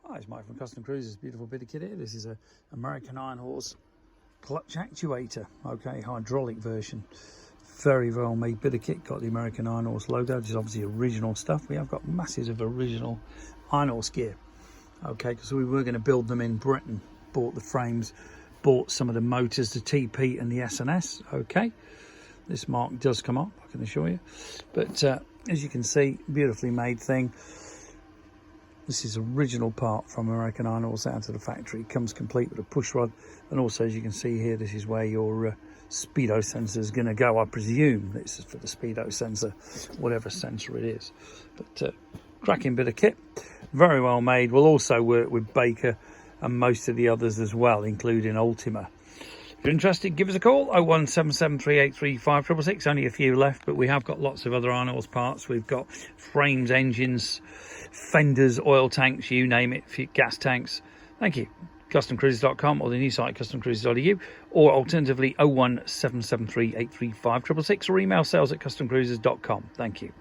Hi, it's Mike from Custom Cruisers. Beautiful bit of kit here. This is a American Iron Horse clutch actuator, okay, hydraulic version. Very well made bit of kit. Got the American Iron Horse logo, which is obviously original stuff. We have got masses of original Iron Horse gear, okay, because we were going to build them in Britain. Bought the frames, bought some of the motors, the TP and the SNS, okay. This mark does come up, I can assure you. But as you can see, beautifully made thing. This is original part from American Iron Horse out of the factory. It comes complete with a push rod, and also, as you can see here, this is where your speedo sensor is going to go. I presume this is for the speedo sensor, whatever sensor it is. But cracking bit of kit, very well made. We'll also work with Baker and most of the others as well, including Ultima. If you're interested, give us a call, 01773835666. Only a few left, but we have got lots of other Iron Horse parts. We've got frames, engines, fenders, oil tanks, you name it, gas tanks. Thank you. CustomCruisers.com or the new site CustomCruisers.eu, or alternatively 01773835666, or email sales@CustomCruisers.com. Thank you.